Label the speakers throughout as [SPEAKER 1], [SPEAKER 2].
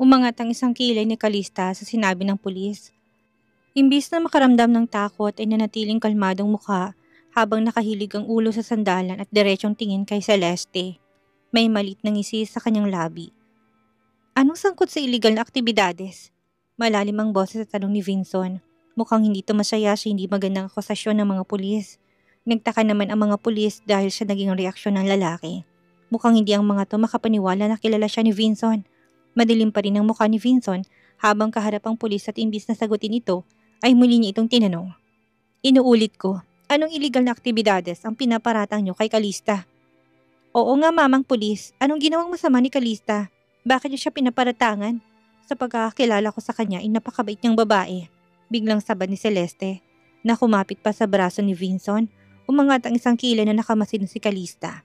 [SPEAKER 1] Umangat ang isang kilay ni Kalista sa sinabi ng pulis. Imbis na makaramdam ng takot ay nanatiling kalmadong mukha habang nakahilig ang ulo sa sandalan at diretsong tingin kay Celeste. May malit na ngisi sa kanyang labi. Anong sangkot sa illegal na aktibidades? Malalim ang boses sa tanong ni Vinson. Mukhang hindi to masaya sa hindi magandang akusasyon ng mga pulis. Nagtaka naman ang mga pulis dahil sa naging reaksyon ng lalaki. Mukhang hindi ang mga to makapaniwala na kilala siya ni Vinson. Madilim pa rin ang mukha ni Vinson habang kaharap ang pulis at imbis na sagutin ito ay muli niya itong tinanong. Inuulit ko, anong illegal na aktibidades ang pinaparatang niyo kay Kalista? Oo nga mamang pulis, anong ginawang masama ni Kalista? Bakit niyo siya pinaparatangan? Sa pagkakakilala ko sa kanya ay napakabait niyang babae. Biglang sabad ni Celeste na kumapit pa sa braso ni Vinson, umangat ang isang kilay na nakamasid si Kalista.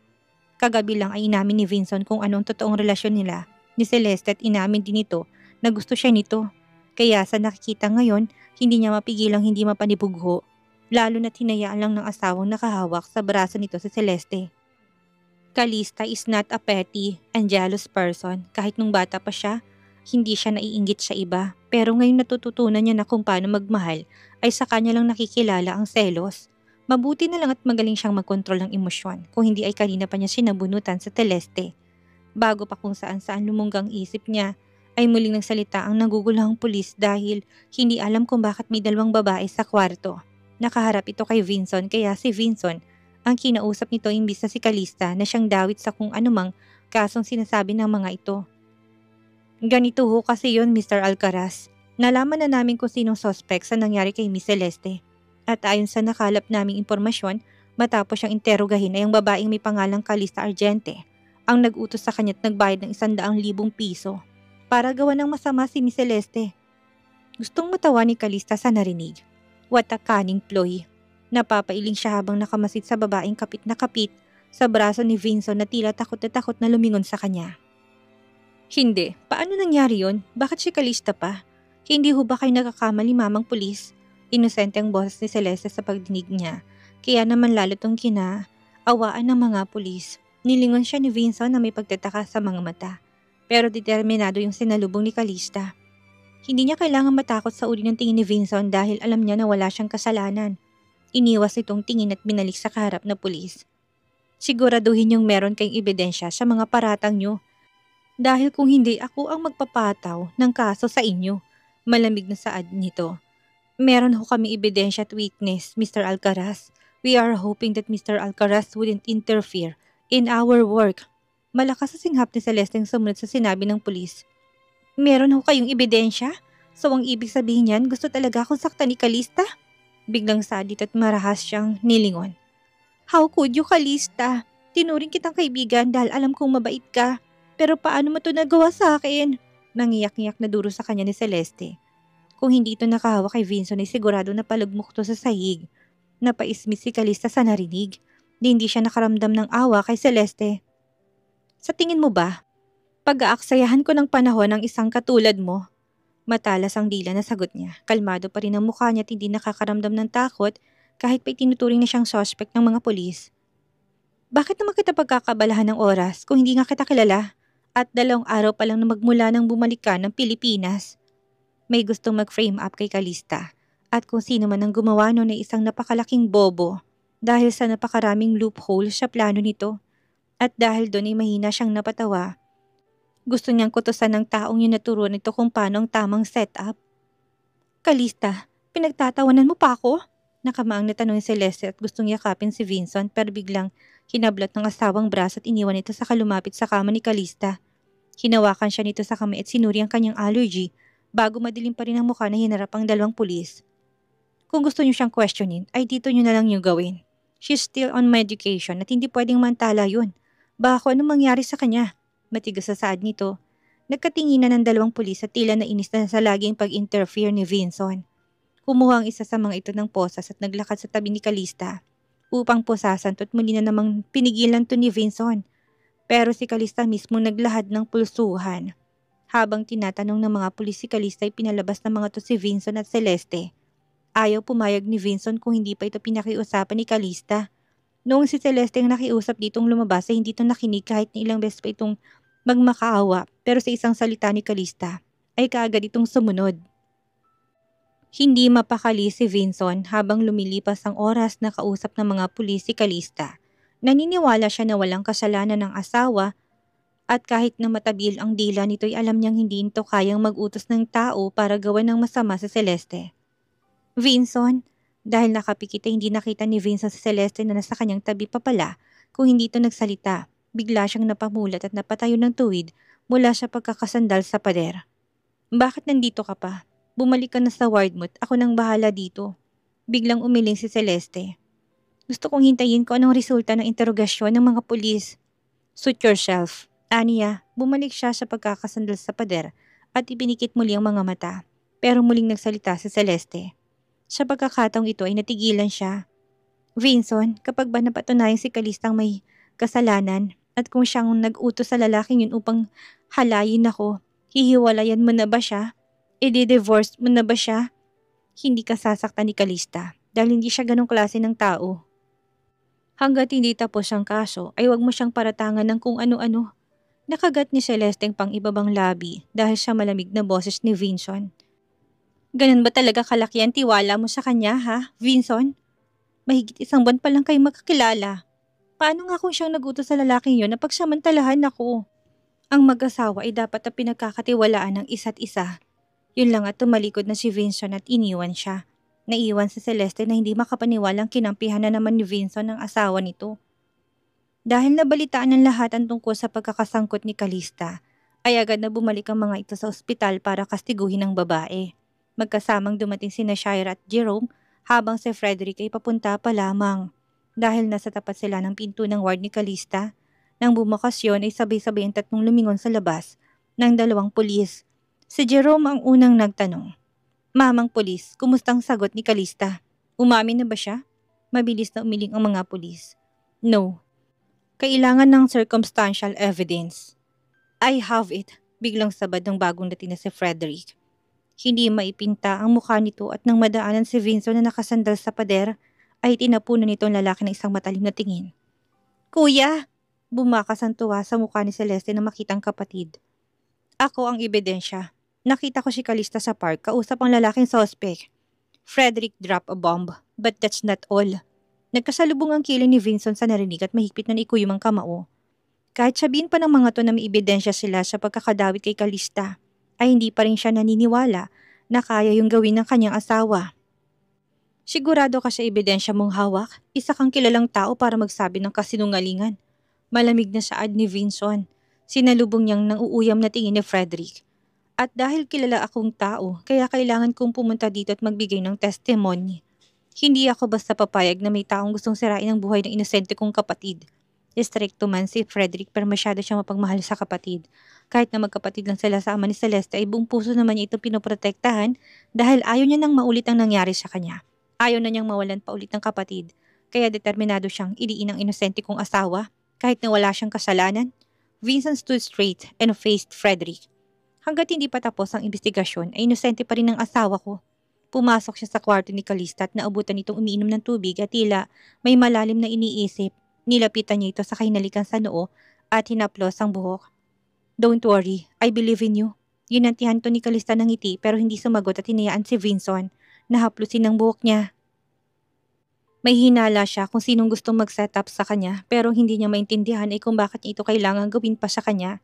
[SPEAKER 1] Kagabi lang ay inamin ni Vinson kung anong totoong relasyon nila ni Celeste at inamin din ito na gusto siya nito. Kaya sa nakikita ngayon, hindi niya mapigilang hindi mapanibugho, lalo na't hinayaan lang ng asawang nakahawak sa braso nito si Celeste. Kalista is not a petty and jealous person. Kahit nung bata pa siya, hindi siya naiinggit sa iba. Pero ngayon natututunan niya na kung paano magmahal ay sa kanya lang nakikilala ang selos. Mabuti na lang at magaling siyang magkontrol ng emosyon. Kung hindi ay kanina pa niya sinabunutan sa Celeste. Bago pa kung saan-saan lumunggang isip niya, ay muling nagsalita ang nagugulahang pulis dahil hindi alam kung bakit may dalawang babae sa kwarto. Nakaharap ito kay Vinson kaya si Vinson ang kinausap nito imbis na si Kalista na siyang dawit sa kung anumang kasong sinasabi ng mga ito. Ganito ho kasi yon Mr. Alcaraz. Nalaman na namin kung sinong suspect sa nangyari kay Miss Celeste. At ayon sa nakalap naming impormasyon, matapos siyang interogahin ay ang babaeng may pangalang Kalista Argente ang nag-utos sa kanya't nagbayad ng 100,000 piso para gawa ng masama si Miss Celeste. Gustong matawa ni Kalista sa narinig. What a cunning ploy. Napapailing siya habang nakamasid sa babaeng kapit na kapit sa braso ni Vinson na tila takot na lumingon sa kanya. Hindi. Paano nangyari yon? Bakit si Kalista pa? Hindi ho ba kayo nagkakamali mamang pulis? Inosente ang boses ni Celeste sa pagdinig niya. Kaya naman lalo tong kinaawaan ng mga pulis. Nilingon siya ni Vinson na may pagtataka sa mga mata. Pero determinado yung sinalubong ni Kalista. Hindi niya kailangan matakot sa uri ng tingin ni Vinson dahil alam niya na wala siyang kasalanan. Iniwas itong tingin at binalik sa kaharap na pulis. Siguraduhin yung meron kayong ebidensya sa mga paratang niyo. Dahil kung hindi ako ang magpapataw ng kaso sa inyo, malamig na saad nito. Meron ho kami ebidensya at witness, Mr. Alcaraz. We are hoping that Mr. Alcaraz wouldn't interfere in our work. Malakas sa singhap ni Celeste ang sumunod sa sinabi ng pulis. Meron ho kayong ebidensya? So ang ibig sabihin niyan, gusto talaga akong saktan ni Kalista? Biglang sadit at marahas siyang nilingon. How could you, Kalista? Tinuring kitang kaibigan dahil alam kong mabait ka. Pero paano mo ito nagawa sa akin? Nangiyak-ngiyak na duro sa kanya ni Celeste. Kung hindi ito nakahawak kay Vinson ay sigurado na palugmok to sa sahig. Napaismis si Kalista sa narinig. Hindi siya nakaramdam ng awa kay Celeste. Sa tingin mo ba, pag-aaksayahan ko ng panahon ng isang katulad mo? Matalas ang dila na sagot niya. Kalmado pa rin ang mukha niya at hindi nakakaramdam ng takot kahit pa itinuturing na siyang suspect ng mga pulis. Bakit naman kita pagkakabalahan ng oras kung hindi nga kita kilala? At 2 araw pa lang na magmula nang bumalik ka ng Pilipinas. May gustong mag-frame up kay Kalista at kung sino man ang gumawa nun ay isang napakalaking bobo dahil sa napakaraming loophole sa plano nito. At dahil doon ay mahina siyang napatawa. Gusto niyang kutusan ng taong yun naturuan nito kung paano ang tamang setup. Kalista, pinagtatawanan mo pa ako? Nakamaang natanong si Celeste at gustong yakapin si Vinson pero biglang hinablot ng asawang braso at iniwan ito sa kalumapit sa kama ni Kalista. Hinawakan siya nito sa kamay at sinuri ang kanyang allergy bago madilim pa rin ang mukha na hinarap ang 2 pulis. Kung gusto niyo siyang questionin, ay dito niyo na lang niyo gawin. She's still on medication at hindi pwedeng mantala yun. Baka anong mangyari sa kanya? Matigas sa saad nito. Nagkatinginan ng 2 pulis at tila nainis na sa laging pag-interfere ni Vinson. Kumuha ang isa sa mga ito ng posas at naglakad sa tabi ni Kalista upang posasan at muli na namang pinigilan to ni Vinson. Pero si Kalista mismo naglahad ng pulsuhan. Habang tinatanong ng mga pulis si Kalista ay pinalabas ng mga to si Vinson at Celeste. Ayaw pumayag ni Vinson kung hindi pa ito pinakiusapan ni Kalista. Noong si Celeste ang nakiusap ditong lumabas ay hindi ito nakinig kahit na ilang beses pa itong magmakaawa pero sa isang salita ni Kalista ay kaagad itong sumunod. Hindi mapakali si Vinson habang lumilipas ang oras na kausap ng mga pulis si Calista. Naniniwala siya na walang kasalanan ng asawa at kahit na matabil ang dila nito'y alam niyang hindi ito kayang mag-utos ng tao para gawan ng masama sa Celeste. Vinson, dahil nakapikit ay hindi nakita ni Vinson si Celeste na nasa kanyang tabi pa pala kung hindi ito nagsalita. Bigla siyang napamulat at napatayo ng tuwid mula sa pagkakasandal sa pader. Bakit nandito ka pa? Bumalik ka na sa ward mo't ako nang bahala dito. Biglang umiling si Celeste. Gusto kong hintayin ko anong resulta ng interogasyon ng mga pulis. Suit yourself. Aniya, bumalik siya sa pagkakasandal sa pader at ipinikit muli ang mga mata. Pero muling nagsalita si Celeste. Sa pagkakataong ito ay natigilan siya. Vinson, kapag ba napatunayan si Calistang may kasalanan at kung siyang nag-utos sa lalaking yun upang halayin ako, hihiwalayan mo na ba siya? I-divorce mo na ba siya? Hindi ka sasaktan ni Calista dahil hindi siya ganong klase ng tao. Hanggat hindi tapos ang kaso ay huwag mo siyang paratangan ng kung ano-ano. Nakagat ni Celeste ang pang-ibabang labi dahil sa malamig na boses ni Vinson. Ganun ba talaga kalaki ang tiwala mo sa kanya ha, Vinson? Mahigit 1 buwan pa lang kayo magkakilala. Paano nga kung siyang nagutos sa lalaking yon na pagsamantalahan ako? Ang mag-asawa ay dapat na pinagkakatiwalaan ng isa't isa. Yun lang at tumalikod na si Vinson at iniwan siya. Naiwan si Celeste na hindi makapaniwalang kinampihan na naman ni Vinson ang asawa nito. Dahil nabalitaan ng lahat ang tungkol sa pagkakasangkot ni Calista, ay agad na bumalik ang mga ito sa ospital para kastiguhin ang babae. Magkasamang dumating sina Shira at Jerome habang si Frederick ay papunta pa lamang. Dahil nasa tapat sila ng pinto ng ward ni Calista, nang bumakas yun ay sabay-sabay ang 3 lumingon sa labas ng 2 pulis. Si Jerome ang unang nagtanong. Mamang pulis, kumustang sagot ni Calista? Umamin na ba siya? Mabilis na umiling ang mga pulis. No. Kailangan ng circumstantial evidence. I have it. Biglang sabad ng bagong dating na si Frederick. Hindi maipinta ang mukha nito at nang madaanan si Vinson na nakasandal sa pader, ay tinapunan nito ang lalaki ng isang matalim na tingin. Kuya! Bumakas ang tuwa sa mukha ni Celeste na makitang kapatid. Ako ang ebidensya. Nakita ko si Calista sa park, kausap ang lalaking suspect. Frederick dropped a bomb, but that's not all. Nagkasalubong ang kilay ni Vinson sa narinig at mahigpit na naikuyom ang kamao. Kahit sabihin pa ng mga to na may ebidensya sila sa pagkakadawit kay Calista, ay hindi pa rin siya naniniwala na kaya yung gawin ng kanyang asawa. Sigurado ka sa ebidensya mong hawak? Isa kang kilalang tao para magsabi ng kasinungalingan. Malamig na saad ni Vinson. Sinalubong niyang nauuyam na tingin ni Frederick. At dahil kilala akong tao, kaya kailangan kong pumunta dito at magbigay ng testimony. Hindi ako basta papayag na may taong gustong sirain ang buhay ng inosente kong kapatid. Distrikto man si Frederick pero masyado siyang mapagmahal sa kapatid. Kahit na magkapatid lang sila sa ama ni Celeste ay buong puso naman niya itong pinoprotektahan dahil ayaw niya nang maulit ang nangyari sa kanya. Ayaw na niyang mawalan pa ulit ng kapatid. Kaya determinado siyang iliin ang inosente kong asawa kahit na wala siyang kasalanan. Vincent stood straight and faced Frederick. Hanggat hindi pa tapos ang investigasyon ay inosente pa rin ang asawa ko. Pumasok siya sa kwarto ni Calista at naabutan itong umiinom ng tubig at tila may malalim na iniisip. Nilapitan niya ito sa kahinalikan sa noo at hinaplos ang buhok. Don't worry, I believe in you. Ginantihan to ni Calista ng ngiti pero hindi sumagot at hinayaan si Vinson na haplusin ang buhok niya. May hinala siya kung sinong gustong mag-set up sa kanya pero hindi niya maintindihan ay kung bakit niya ito kailangan gawin pa sa kanya.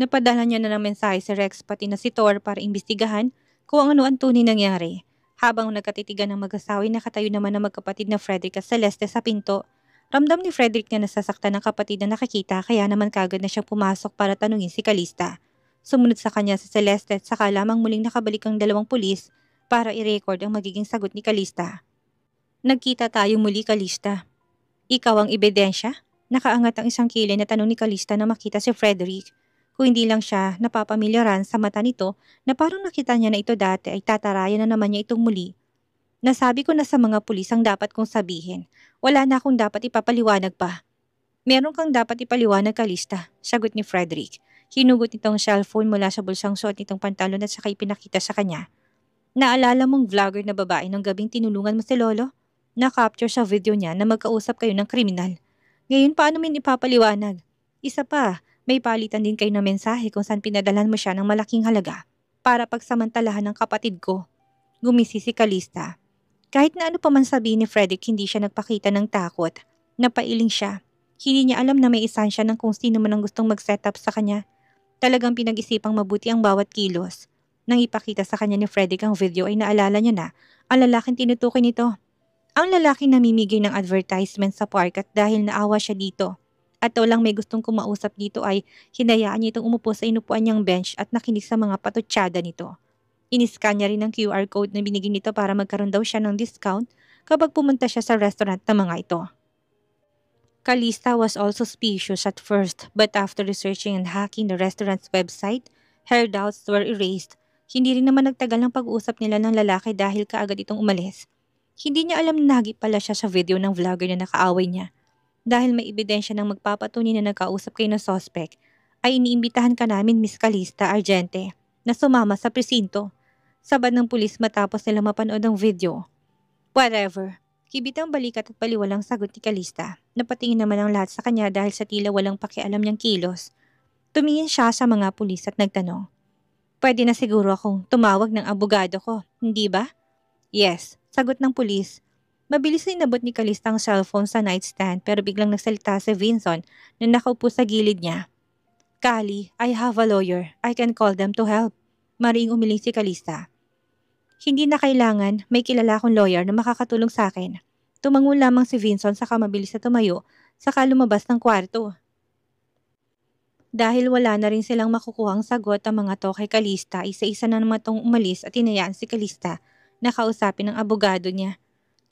[SPEAKER 1] Napadala niya na ng mensahe si Rex pati na si Thor para imbestigahan kung ano ang tunay nangyari. Habang nagkatitigan ng mag-asawa ay nakatayo naman ang magkapatid na Frederick at Celeste sa pinto. Ramdam ni Frederick na nasasaktan ng kapatid na nakikita kaya naman kagad na siyang pumasok para tanungin si Calista. Sumunod sa kanya si Celeste at saka lamang muling nakabalik ang 2 pulis para i-record ang magiging sagot ni Calista. Nagkita tayo muli, Calista. Ikaw ang ebidensya? Nakaangat ang isang kilay na tanong ni Calista na makita si Frederick. Kung hindi lang siya napapamilyaran sa mata nito na parang nakita niya na ito dati ay tatarayan na naman niya itong muli. Nasabi ko na sa mga pulis ang dapat kong sabihin. Wala na akong dapat ipapaliwanag pa. Meron kang dapat ipaliwanag, Calista, sagot ni Frederick. Hinugot nitong cellphone mula sa bulsang suot nitong pantalon at saka ipinakita sa kanya. Naalala mong vlogger na babae nung gabing tinulungan mo si Lolo? Na-capture sa video niya na magkausap kayo ng kriminal. Ngayon paano mo ipapaliwanag? Isa pa, May palitan din kayo na mensahe kung saan pinadalan mo siya ng malaking halaga para pagsamantalahan ng kapatid ko. Gumisi si Calista. Kahit na ano pa man sabihin ni Frederick, hindi siya nagpakita ng takot. Napailing siya. Hindi niya alam na may isansya ng kung sino man ang gustong mag-set up sa kanya. Talagang pinag-isipang mabuti ang bawat kilos. Nang ipakita sa kanya ni Frederick ang video ay naalala niya na ang lalaking tinutukoy nito. Ang lalaking namimigay ng advertisement sa park at dahil naawa siya dito at walang may gustong kumausap dito ay hinayaan niya itong umupo sa inupuan niyang bench at nakinig sa mga patutsada nito. Iniskan niya rin ang QR code na binigay nito para magkaroon daw siya ng discount kapag pumunta siya sa restaurant na mga ito. Calista was all suspicious at first, but after researching and hacking the restaurant's website, her doubts were erased. Hindi rin naman nagtagal ng pag-uusap nila ng lalaki dahil kaagad itong umalis. Hindi niya alam na nahagip pala siya sa video ng vlogger na nakaaway niya. Dahil may ebidensya ng magpapatunay na nagkausap kayo ng suspect, ay iniimbitahan ka namin, Miss Calista Argente, na sumama sa presinto. Sabad ng pulis matapos nila mapanood ang video. Whatever. Kibitang balikat at baliwalang sagot ni Calista. Napatingin naman ang lahat sa kanya dahil sa tila walang pakialam niyang kilos. Tumingin siya sa mga pulis at nagtanong. Pwede na siguro akong tumawag ng abogado ko, hindi ba? Yes, sagot ng pulis. Mabilis na inabot ni Calista ang cellphone sa nightstand pero biglang nagsalita si Vincent na nakaupo sa gilid niya. Kali, I have a lawyer. I can call them to help. Mariing umiling si Calista. Hindi na kailangan, may kilala akong lawyer na makakatulong sa akin. Tumango lamang si Vincent saka mabilis na tumayo, saka lumabas ng kwarto. Dahil wala na rin silang makukuhang sagot ang mga to kay Calista, isa-isa na naman itong umalis at hinayaan si Calista na kausapin ng abogado niya.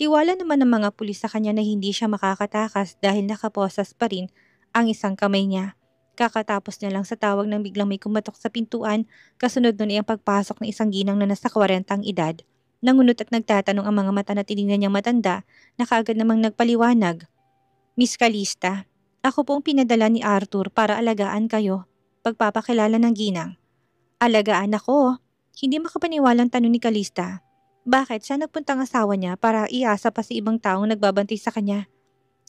[SPEAKER 1] Tiwala naman ng mga pulis sa kanya na hindi siya makakatakas dahil nakaposas pa rin ang isang kamay niya. Kakatapos niya lang sa tawag nang biglang may kumatok sa pintuan, kasunod nun ay ang pagpasok ng isang ginang na nasa 40 ang edad. Nangunot at nagtatanong ang mga mata na tinignan niyang matanda na kaagad namang nagpaliwanag. Miss Calista, ako po ang pinadala ni Arthur para alagaan kayo. Pagpapakilala ng ginang. Alagaan ako? Hindi makapaniwalang tanong ni Calista. Bakit siya nagpuntang asawa niya para iasa pa sa ibang taong nagbabantay sa kanya?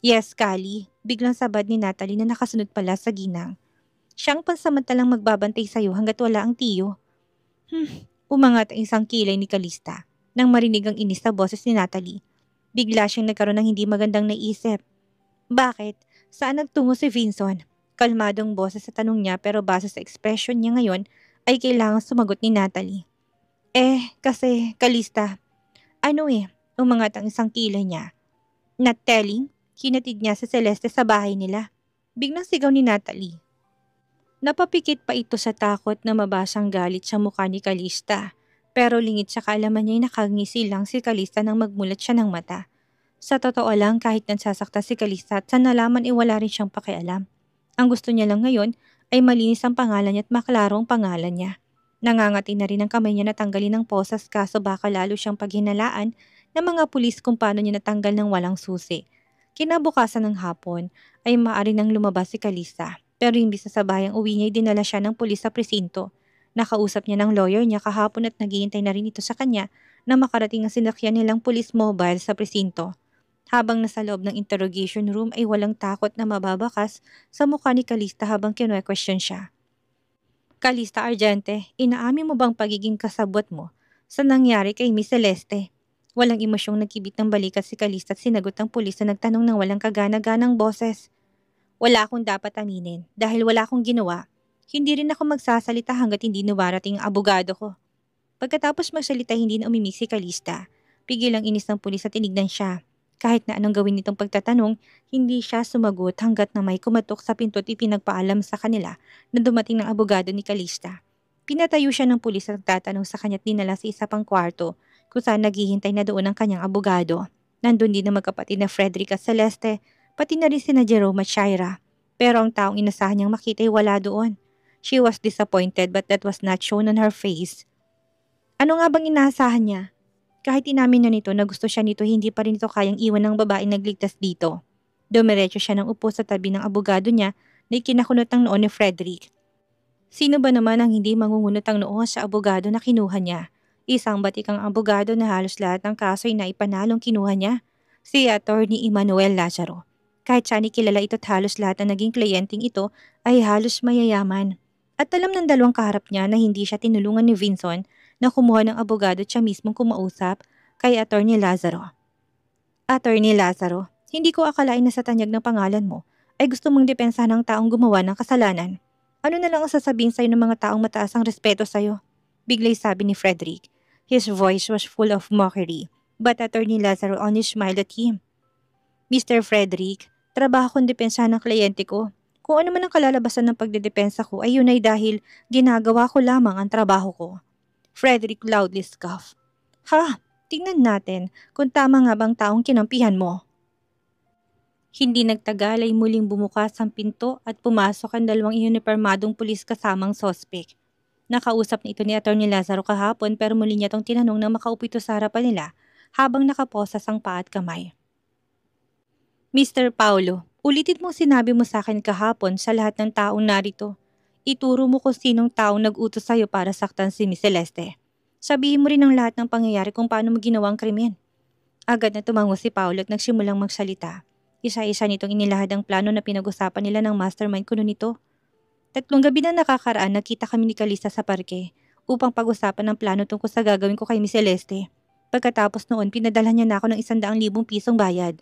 [SPEAKER 1] Yes, Kali. Biglang sabad ni Natalie na nakasunod pala sa ginang. Siyang pansamantalang magbabantay sa'yo hanggat wala ang tiyo. Umangat ang isang kilay ni Calista nang marinig ang inis na boses ni Natalie. Bigla siyang nagkaroon ng hindi magandang naisip. Bakit? Saan nagtungo si Vincent? Kalmadong boses sa tanong niya pero base sa expression niya ngayon ay kailangang sumagot ni Natalie. Kasi Calista. Umangat ang isang kilay niya. Not telling? Hinatid niya si Celeste sa bahay nila. Biglang sigaw ni Natalie. Napapikit pa ito sa takot na mabasang galit sa mukha ni Calista. Pero lingid sa kaalaman niya ay nakangisi lang si Calista nang magmulat siya ng mata. Sa totoo lang kahit nansasakta si Calista at sa nalaman ay wala rin siyang pakialam. Ang gusto niya lang ngayon ay malinis ang pangalan niya at maklaro ang pangalan niya. Nangangati na rin ang kamay niya na tanggalin ng posas kaso baka lalo siyang paghinalaan ng mga pulis kung paano niya natanggal ng walang susi. Kinabukasan ng hapon ay maaari nang lumabas si Calista. Pero imbis na sa bayang uwi niya ay dinala siya ng pulis sa presinto. Nakausap niya ng lawyer niya kahapon at naghihintay na rin ito sa kanya na makarating ang sinakyan nilang pulis mobile sa presinto. Habang nasa loob ng interrogation room ay walang takot na mababakas sa mukha ni Calista habang kine-question siya. Calista Argente, inaamin mo bang pagiging kasabwat mo sa nangyari kay Miss Celeste? Walang emosyong nagkibit ng balikat si Calista at sinagot ang pulis na nagtanong ng walang kagana-ganang boses. Wala akong dapat aminin dahil wala akong ginawa. Hindi rin ako magsasalita hanggat hindi nawarating ang abogado ko. Pagkatapos magsalita hindi na umimik si Calista. Pigil ang inis ng pulis at tinignan siya. Kahit na anong gawin nitong pagtatanong, hindi siya sumagot hanggat na may kumatok sa pinto at ipinagpaalam sa kanila na dumating ng abogado ni Calista. Pinatayo siya ng pulis at nagtatanong sa kanya at dinala sa isa pang kwarto kung saan naghihintay na doon ang kanyang abogado. Nandun din ang magkapatid na Frederick at Celeste, pati na rin sina Jerome at Shaira. Pero ang taong inasahan niyang makita ay wala doon. She was disappointed but that was not shown on her face. Ano nga bang inaasahan niya? Kahit inamin na nito na gusto siya nito, hindi pa rin ito kayang iwan ng babaeng nagligtas dito. Dumiretso siya ng upo sa tabi ng abogado niya na ikinakunot ang noo ni Frederick. Sino ba naman ang hindi mangungunot ang noo sa abogado na kinuha niya? Isang batikang abogado na halos lahat ng kaso ay naipanalong kinuha niya. Si Attorney Emmanuel Lazaro. Kahit siya ni kilala ito at halos lahat na naging kliyenteng ito ay halos mayayaman. At alam ng dalawang kaharap niya na hindi siya tinulungan ni Vinson na kumuha ng abogado at siya mismong kumausap kay Attorney Lazaro. Attorney Lazaro, hindi ko akalain na sa tanyag ng pangalan mo ay gusto mong depensa ng taong gumawa ng kasalanan. Ano na lang ang sasabihin sa'yo ng mga taong mataas ang respeto sa'yo? Biglay sabi ni Frederick. His voice was full of mockery, but Attorney Lazaro only smiled at him. Mr. Frederick, trabaho kong depensa ng kliyente ko. Kung ano man ang kalalabasan ng pagdedepensa ko ay yun ay dahil ginagawa ko lamang ang trabaho ko. Frederick loudly scoffed. Ha? Tingnan natin kung tama nga bang taong kinampihan mo. Hindi nagtagal ay muling bumukas ang pinto at pumasok ang dalawang unipormadong pulis kasamang sospek. Nakausap na ito ni Atty. Lazaro kahapon pero muli niya itong tinanong na makaupo ito sa harapan nila habang nakaposas ang paa at kamay. Mr. Paulo, ulitin mo sinabi mo sa akin kahapon sa lahat ng taong narito. Ituro mo kung sinong taong nag-utos sa'yo para saktan si Miss Celeste. Sabihin mo rin ang lahat ng pangyayari kung paano mo ginawa ang krimen. Agad na tumango si Paulo at nagsimulang magsalita. Isa-isa nitong inilahad ang plano na pinag-usapan nila ng mastermind kuno nito. 3 gabi na nakakaraan nagkita kami ni Calista sa parke upang pag-usapan ang plano tungkol sa gagawin ko kay Miss Celeste. Pagkatapos noon, pinadalhan niya na ako ng 100,000 pisong bayad.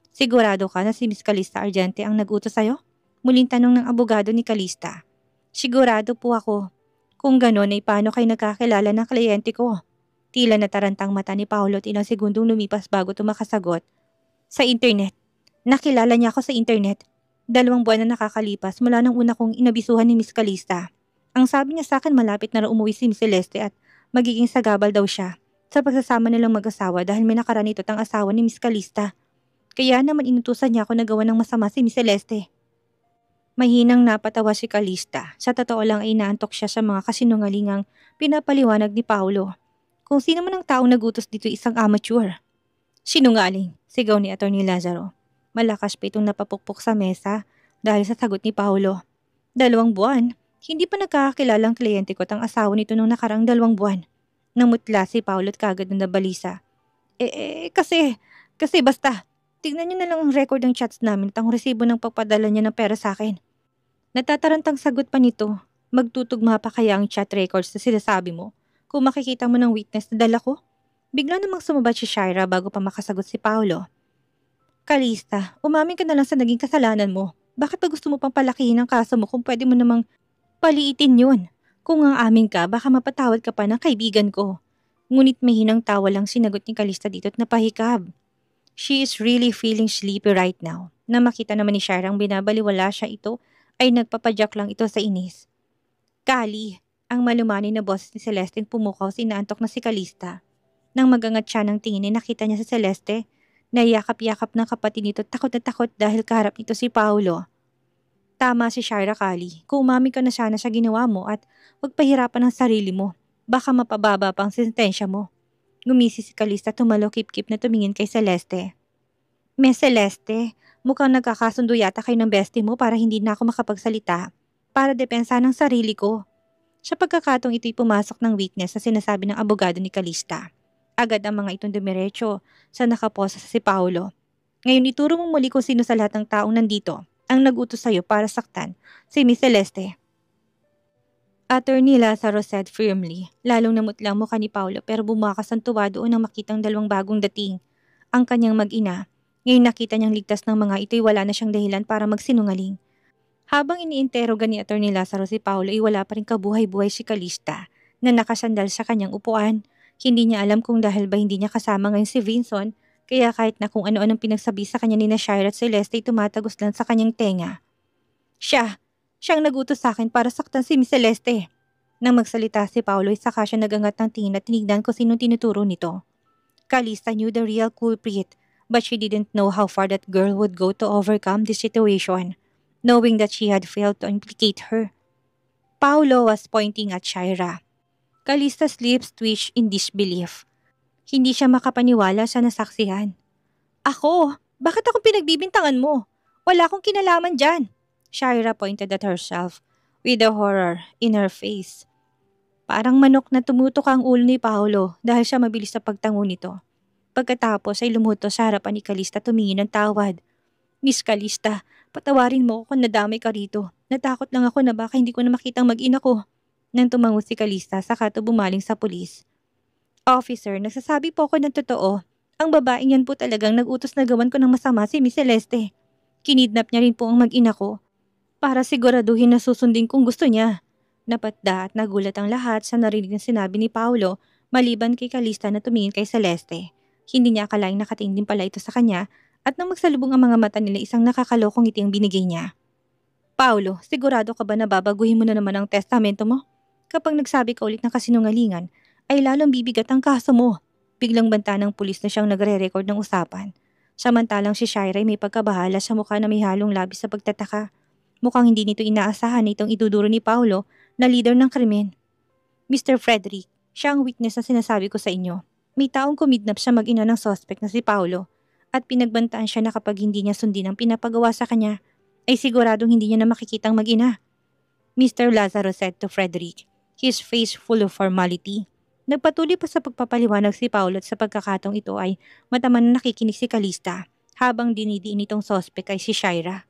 [SPEAKER 1] Sigurado ka na si Miss Calista Argente ang nag-utos sa'yo? Muling tanong ng abogado ni Calista. Sigurado po ako. Kung ganon ay paano kayo nagkakilala ng kliyente ko? Tila natarantang mata ni Paulo at ilang segundong lumipas bago tumakasagot. Sa internet. Nakilala niya ako sa internet. 2 buwan na nakakalipas mula nang una kong inabisuhan ni Miss Calista. Ang sabi niya sa akin malapit na raw umuwi si Miss Celeste at magiging sagabal daw siya sa pagsasama nilang mag-asawa dahil may nakaranito ang asawa ni Miss Calista. Kaya naman inutusan niya ako na gawa ng masama si Miss Celeste. Mahinang napatawa si Calista. Sa totoo lang ay naantok siya sa mga kasinungalingang pinapaliwanag ni Paulo. Kung sino man ang taong nagutos dito isang amateur. Sinungaling, sigaw ni Atty. Lazaro. Malakas pa itong napapukpok sa mesa dahil sa sagot ni Paulo. 2 buwan? Hindi pa nagkakakilalang kliyente ko at ang asawa nito nung nakarang 2 buwan. Namutla si Paulo at kagad na nabalisa. Kasi basta. Tignan niyo na lang ang record ng chats namin at ang resibo ng pagpadala niya ng pera sa akin. Natatarantang sagot pa nito. Magtutugma pa kaya ang chat records na sinasabi mo? Kung makikita mo ng witness na dala ko? Bigla namang sumabad si Shira bago pa makasagot si Paulo. Calista, umamin ka na lang sa naging kasalanan mo. Bakit pa gusto mo pang palakihin ang kaso mo kung pwede mo namang paliitin yun? Kung ang amin ka, baka mapatawad ka pa ng kaibigan ko. Ngunit mahinang tawa lang sinagot ni Calista dito at napahikab. She is really feeling sleepy right now. Na makita naman ni Shira ang binabaliwala siya ito ay nagpapadyak lang ito sa inis. Kali, ang malumani na boses ni Celeste pumukaw sa inaantok na si Calista. Nang magangat siya ng tingin ay nakita niya si Celeste. Nayakap-yakap ng kapatid nito takot na takot dahil kaharap nito si Paulo. Tama si Shira Kali. Kung umami ka na sana sa ginawa mo at huwag pahirapan ang sarili mo. Baka mapababa pa ang sentensya mo. Gumisi si Calista tumalokip-kip na tumingin kay Celeste. Miss Celeste, mukhang nagkakasundo yata kayo ng bestie mo para hindi na ako makapagsalita. Para depensa ng sarili ko. Sa pagkakatong ito'y pumasok ng witness sa sinasabi ng abogado ni Calista. Agad ang mga itong dumiretso sa nakaposa sa si Paulo. Ngayon ituro mo muli kung sino sa lahat ng taong nandito ang nag-utos sa'yo para saktan si Miss Celeste. Attorney Lazaro said firmly. Lalong namutlang mukha ni Paulo pero bumakas ang tuwa doon nang makitang 2 bagong dating. Ang kanyang mag-ina. Ngayon nakita niyang ligtas ng mga ito'y wala na siyang dahilan para magsinungaling. Habang iniinteroga ni Attorney Lazaro si Paulo ay wala pa rin kabuhay-buhay si Calista na nakasandal sa kanyang upuan. Hindi niya alam kung dahil ba hindi niya kasama ngayon si Vinson, kaya kahit na kung ano-anong pinagsabi sa kanya ni Shira at Celeste ay tumatagos lang sa kanyang tenga. Siyang nagutos sa akin para saktan si Miss Celeste. Nang magsalita si Paulo ay saka siya nagangat ng tingin at tinignan kung sino tinuturo nito. Calista knew the real culprit, but she didn't know how far that girl would go to overcome this situation, knowing that she had failed to implicate her. Paulo was pointing at Shira. Calista's lips twitched in disbelief. Hindi siya makapaniwala sa nasaksihan. Ako? Bakit akong pinagbibintangan mo? Wala akong kinalaman dyan. Shira pointed at herself with a horror in her face. Parang manok na tumutok ang ulo ni Paulo dahil siya mabilis sa pagtango nito. Pagkatapos ay lumuto sa harapan ni Calista tumingin ng tawad. Miss Calista, patawarin mo kung nadamay ka rito. Natakot lang ako na baka hindi ko na makitang mag-ina ko. Nang tumango si Calista saka to bumaling sa pulis. Officer, nagsasabi po ako ng totoo. Ang babaeng yan po talagang nag-utos na gawan ko ng masama si Miss Celeste. Kinidnap niya rin po ang mag-ina ko para siguraduhin na susundin kung gusto niya. Napatda at nagulat ang lahat sa narinig na sinabi ni Paolo maliban kay Calista na tumingin kay Celeste. Hindi niya akalaing nakatingin din pala ito sa kanya at nang magsalubong ang mga mata nila isang nakakalokong ngiti ang binigay niya. Paolo, sigurado ka ba na babaguhin mo na naman ang testamento mo? Kapag nagsabi ka ulit ng kasinungalingan, ay lalong bibigat ang kaso mo. Biglang banta ng pulis na siyang nagre-record ng usapan. Samantalang si Shira ay may pagkabahala sa mukha na may halong labis sa pagtataka. Mukhang hindi nito inaasahan na itong iduduro ni Paolo na leader ng krimen. Mr. Frederick, siya ang witness na sinasabi ko sa inyo. May taong kumidnap siya mag-ina ng suspect na si Paolo at pinagbantaan siya na kapag hindi niya sundin ang pinapagawa sa kanya, ay siguradong hindi niya na makikitang mag-ina. Mr. Lazaro said to Frederick, his face full of formality. Nagpatuloy pa sa pagpapaliwanag si Paolo at sa pagkakataong ito ay mataman na nakikinig si Calista habang dinidiin itong suspect ay si Shira.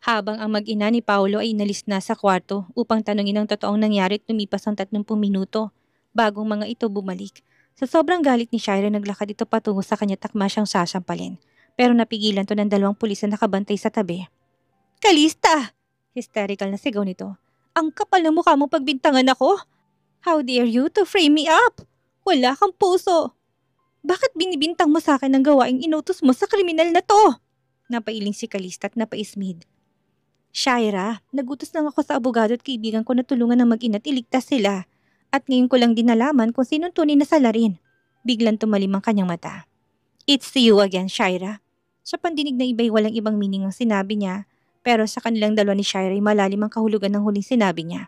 [SPEAKER 1] Habang ang mag-ina ni Paolo ay inalis na sa kwarto upang tanungin ang totoong nangyari at lumipas ang 30 minuto bagong mga ito bumalik. Sa sobrang galit ni Shira naglakad ito patungo sa kanya takma siyang sasampalin pero napigilan to ng 2 pulis na nakabantay sa tabi. Calista! Hysterical na sigaw nito. Ang kapal ng mukha mo pagbintangan ako! How dare you to frame me up? Wala kang puso! Bakit binibintang mo sa akin ang gawaing inutos mo sa kriminal na to? Napailing si Calista at napaismid. Shira, nagutos lang ako sa abogado at kaibigan ko na tulungan ng mag-ina at iligtas sila. At ngayon ko lang din nalaman kung sinong tunay na salarin. Biglang tumalim ang kanyang mata. It's you again, Shira. Sa pandinig na iba'y walang ibang meaning ang sinabi niya, pero sa kanilang dalawa ni Shira ay malalim ang kahulugan ng huling sinabi niya.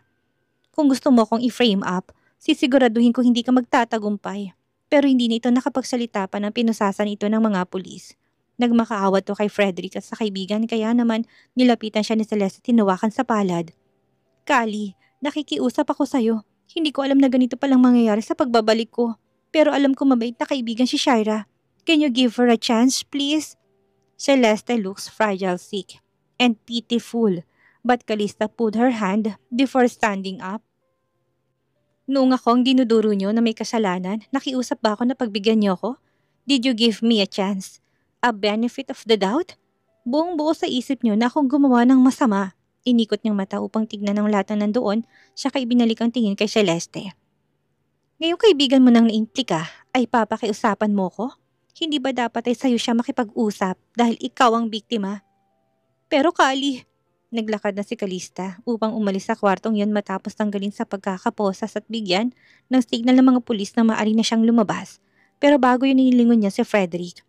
[SPEAKER 1] Kung gusto mo akong i-frame up, sisiguraduhin ko hindi ka magtatagumpay. Pero hindi na ito nakapagsalita pa ng pinusasan ito ng mga pulis. Nagmakaawa to kay Frederick at sa kaibigan kaya naman nilapitan siya ni Celeste at tinawakan sa palad. Kali, nakikiusap ako sa'yo. Hindi ko alam na ganito palang mangyayari sa pagbabalik ko. Pero alam ko mabait na kaibigan si Shira. Can you give her a chance, please? Celeste looks fragile, sick, and pitiful. But Calista put her hand before standing up. Noong ako ang dinuduro niyo na may kasalanan, nakiusap ba ako na pagbigyan niyo ako? Did you give me a chance? A benefit of the doubt? Buong buo sa isip niyo na akong gumawa ng masama. Inikot niyang mata upang tignan ng lahat ng nandoon, saka ibinalik ang tingin kay Celeste. Ngayong kaibigan mo nang naimplika, ay papakiusapan mo ko? Hindi ba dapat ay sa'yo siya makipag-usap dahil ikaw ang biktima? Pero Kali, naglakad na si Calista upang umalis sa kwartong yun matapos tanggalin sa pagkakaposas at bigyan ng signal ng mga pulis na maaari na siyang lumabas. Pero bago yun nilingon niya si Frederick.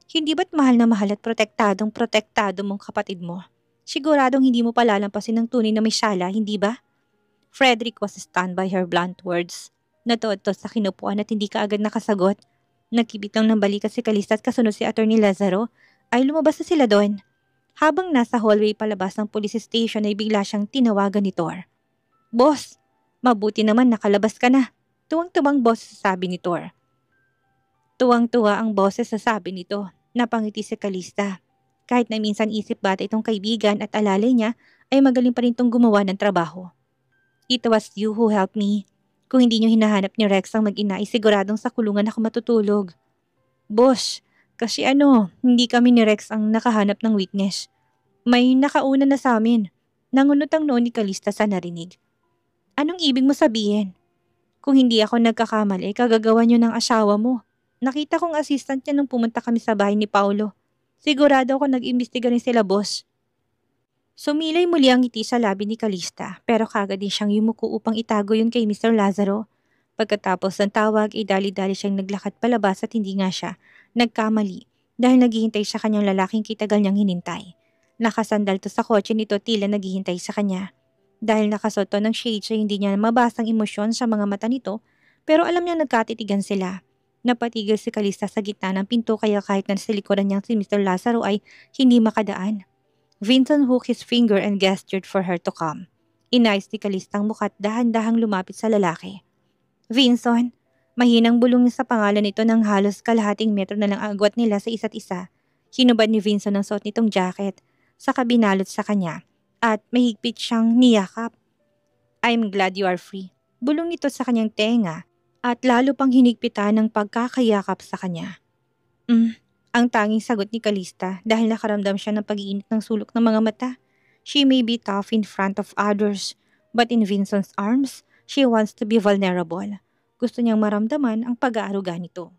[SPEAKER 1] Hindi ba't mahal na mahal at protektado mong kapatid mo? Siguradong hindi mo palalampasin ng tunay na may sala, hindi ba? Frederick was stunned by her blunt words. Natuod to sa kinupuan at hindi ka agad nakasagot. Nagkibit lang ng balikat si Calista at kasunod si Attorney Lazaro ay lumabas na sila doon. Habang nasa hallway palabas ng police station ay bigla siyang tinawagan ni Thor. Boss, mabuti naman nakalabas ka na. Tuwang-tuwang boses sabi ni Thor. Tuwang-tuwa ang boses sa sabi nito. Napangiti si Calista. Kahit na minsan isip bata itong kaibigan at alalay niya ay magaling pa rin itong gumawa ng trabaho. It was you who helped me. Kung hindi niyo hinahanap ni Rex ang mag-ina ay siguradong sa kulungan ako matutulog. Boss, kasi hindi kami ni Rex ang nakahanap ng witness. May nakauna na sa amin. Nangunot ang noon ni Calista sa narinig. Anong ibig mo sabihin? Kung hindi ako nagkakamali, kagagawa niyo ng asawa mo. Nakita kong assistant niya nung pumunta kami sa bahay ni Paolo. Sigurado ako nag-imbestiga rin sila, boss. Sumilay muli ang ngiti sa labi ni Calista pero kagad din siyang yumuko upang itago yun kay Mr. Lazaro. Pagkatapos ng tawag ay dali-dali siyang naglakad palabas at hindi nga siya nagkamali dahil naghihintay sa kanyang lalaking kitagal niyang hinintay. Nakasandal to sa kotse nito tila naghihintay sa kanya. Dahil nakasuot to ng shades ay hindi niya mabasang emosyon sa mga mata nito pero alam niyang nagkatitigan sila. Napatigil si Calista sa gitna ng pinto kaya kahit na sa likuran niyang si Mr. Lazaro ay hindi makadaan. Vincent hooked his finger and gestured for her to come. Inayos ni Calista ang mukha at dahan-dahang lumapit sa lalaki. Vincent, mahinang bulong niya sa pangalan nito ng halos kalahating metro na lang ang agwat nila sa isa't isa. Hinubad ni Vincent ang suot nitong jacket, saka binalot sa kanya. at mahigpit siyang niyakap. I'm glad you are free. Bulong nito sa kanyang tenga at lalo pang hinigpitan ng pagkakayakap sa kanya. Ang tanging sagot ni Calista dahil nakaramdam siya ng pag-iinit ng sulok ng mga mata. She may be tough in front of others, but in Vincent's arms, she wants to be vulnerable. Gusto niyang maramdaman ang pag-aaruga nito.